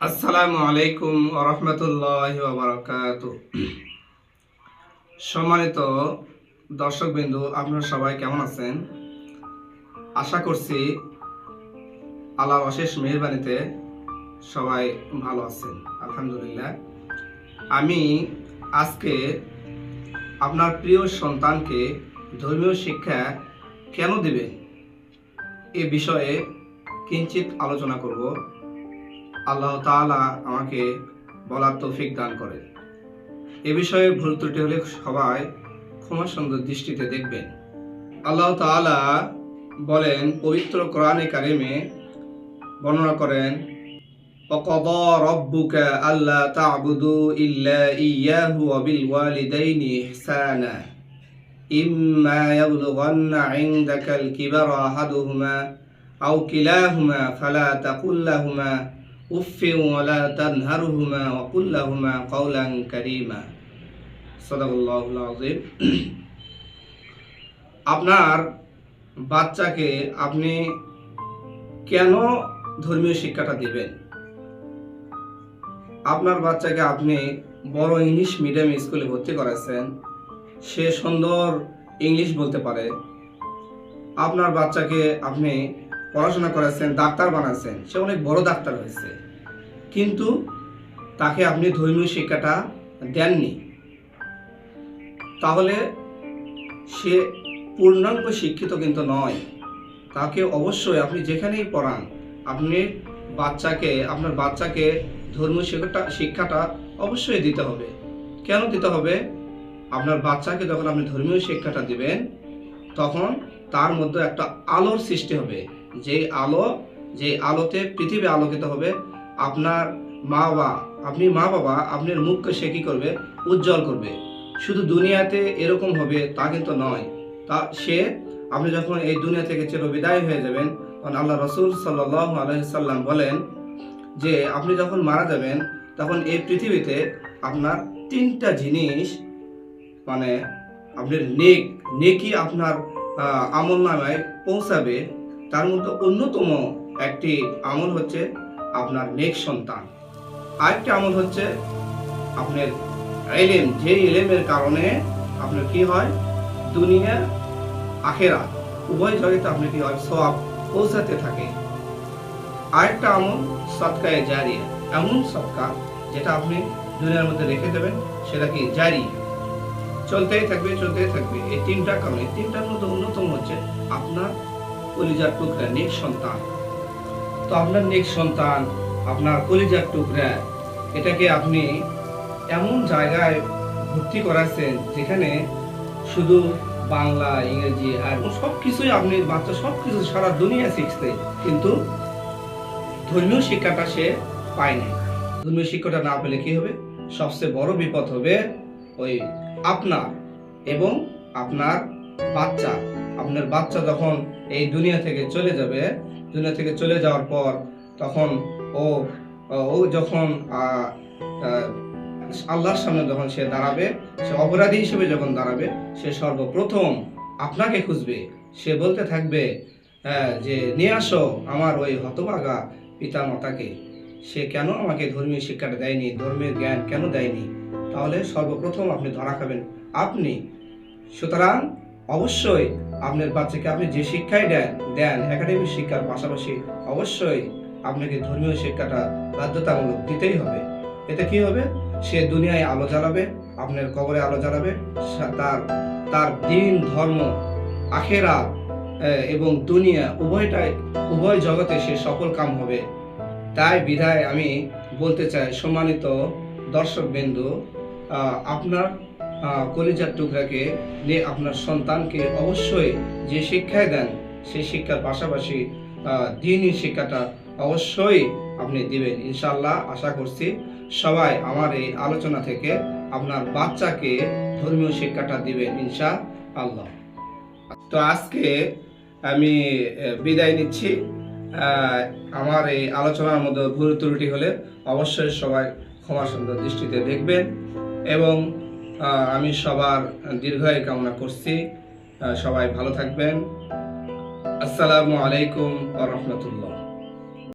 আসসালামু আলাইকুম ওয়া রাহমাতুল্লাহি ওয়া বারাকাতুহু। সম্মানিত দর্শকবৃন্দ, আপনারা সবাই কেমন আছেন? আশা করছি আল্লাহর অশেষ মেহেরবানিতে সবাই ভালো আছেন, আলহামদুলিল্লাহ। আমি আজকে আপনার প্রিয় সন্তানকে ধর্মীয় শিক্ষা কেন দিবেন এ বিষয়ে কিঞ্চিত আলোচনা করব। আল্লাহ তাআলা আমাকে বলার তৌফিক দান করেন। এ বিষয়ে ভুল ত্রুটি হলে সবাই ক্ষমা সুন্দর দৃষ্টিতে দেখবেন। আল্লাহ তাআলা বলেন পবিত্র কোরআনে কারিমে বর্ণনা করেন, ওয়াকাদা রাব্বুকা আল্লা তা'বুদু ইল্লা ইয়্যাহু ওয়া বিল ওয়ালিদাইনি ইহসানা ইম্মা ইয়াবলুগান্না ইনদাকাল কিবারা আহাদুহুমা আও কিলাহুমা ফালা তাকুল লাহুমা উফিন ওয়া লা তানহারহুমা ওয়া কুল লাহুমা কাওলান কারীমা। সাদাকাল্লাহুল আযীম। আপনার বাচ্চাকে আপনি কেন ধর্মীয় শিক্ষাটা দিবেন? আপনার বাচ্চাকে আপনি বড় ইংলিশ মিডিয়াম স্কুলে ভর্তি করাচ্ছেন, সে সুন্দর ইংলিশ বলতে পারে। আপনার বাচ্চাকে আপনি পড়াশোনা করাচ্ছেন, ডাক্তার বানাচ্ছেন, সে অনেক বড় ডাক্তার হয়েছে, কিন্তু তাকে আপনি ধর্মীয় শিক্ষাটা দেননি। তাহলে সে পূর্ণাঙ্গ শিক্ষিত কিন্তু নয়। তাকে অবশ্যই আপনি যেখানেই পড়ান, আপনি আপনার বাচ্চাকে ধর্মীয় শিক্ষাটা অবশ্যই দিতে হবে। কেন দিতে হবে? আপনার বাচ্চাকে যখন আপনি ধর্মীয় শিক্ষাটা দিবেন, তখন তার মধ্যে একটা আলোর সৃষ্টি হবে, যে আলোতে পৃথিবী আলোকিত হবে। আপনার মা বাবা আপনার মুখকে সে কি করবে? উজ্জ্বল করবে। শুধু দুনিয়াতে এরকম হবে তা কিন্তু নয়। আপনি যখন এই দুনিয়া থেকে চিরবিদায় হয়ে যাবেন, তখন আল্লাহ রাসূল সাল্লাল্লাহু আলাইহি সাল্লাম বলেন যে আপনি যখন মারা যাবেন, তখন এই পৃথিবীতে আপনার তিনটা জিনিস, মানে আপনার নেকি আপনার আমল নামায় পৌঁছাবে। তার মধ্যে অন্যতম একটি আমল হচ্ছে আপনার নেক সন্তান। আরেকটি আমল হচ্ছে আপনার ইলম, যে ইলমের কারণে আপনার কি হয়? দুনিয়া আখিরাত উভয় জগতে আপনি কি হয়? সওয়াব পৌঁছাতে থাকে। আরেকটা আমল সদকায়ে জারিয়া, এমন সদকা যেটা আপনি দুনিয়ার মধ্যে রেখে দেবেন, সেটা কি জারি, চলতেই থাকবে। এই তিনটা কারণ, এই তিনটার মধ্যে অন্যতম হচ্ছে আপনার কলিজার টুকরা নেক সন্তান। তো আপনার নেক সন্তান, আপনার কলিজার টুকরা, এটাকে আপনি এমন জায়গায় ভর্তি করাচ্ছেন যেখানে শুধু বাংলা, ইংরেজি আর সবকিছুই আপনি বাচ্চা সবকিছু সারা দুনিয়া শিখছে, কিন্তু ধর্মীয় শিক্ষাটা সে পায় না। ধর্মীয় শিক্ষাটা না পেলে কি হবে? সবচেয়ে বড় বিপদ হবে ওই আপনার এবং আপনার বাচ্চা যখন এই দুনিয়া থেকে চলে যাবে, দুনিয়া থেকে চলে যাওয়ার পর তখন ও যখন আল্লাহর সামনে যখন সে দাঁড়াবে, সে অপরাধী হিসেবে যখন দাঁড়াবে, সে সর্বপ্রথম আপনাকে খুঁজবে। সে বলতে থাকবে যে নিয়ে আসো আমার ওই হতভাগা পিতা মাতাকে। সে কেন আমাকে ধর্মীয় শিক্ষাটা দেয়নি, ধর্মের জ্ঞান কেন দেয়নি? তাহলে সর্বপ্রথম আপনি ধরা খাবেন আপনি। সুতরাং অবশ্যই আপনার বাচ্চাকে আপনি যে শিক্ষাই দেন একাডেমিক শিক্ষার পাশাপাশি অবশ্যই আপনাকে ধর্মীয় শিক্ষাটা বাধ্যতামূলক দিতেই হবে। এতে কি হবে? সে দুনিয়ায় আলো জ্বালাবে, আপনার কবরে আলো জ্বালাবে। তার দিন, ধর্ম, আখিরাত এবং দুনিয়া উভয় জগতে সে সফল কাম হবে। তাই বিধায় আমি বলতে চাই, সম্মানিত দর্শকবৃন্দ, আপনার কলিজার টুকরাকে নিয়ে আপনার সন্তানকে অবশ্যই যে শিক্ষায় দেন, সেই শিক্ষার পাশাপাশি দ্বীনি শিক্ষাটা অবশ্যই আপনি দিবেন। ইনশাআল্লাহ আশা করছি সবাই আমার এই আলোচনা থেকে আপনার বাচ্চাকে ধর্মীয় শিক্ষাটা দিবেন ইনশাআল্লাহ। তো আজকে আমি বিদায় নিচ্ছি। আমার এই আলোচনার মধ্যে ভুল ত্রুটি হলে অবশ্যই সবাই ক্ষমা সুন্দর দৃষ্টিতে দেখবেন এবং আমি সবার দীর্ঘায়ু কামনা করছি। সবাই ভালো থাকবেন। আসসালামু আলাইকুম ওয়া রাহমাতুল্লাহ।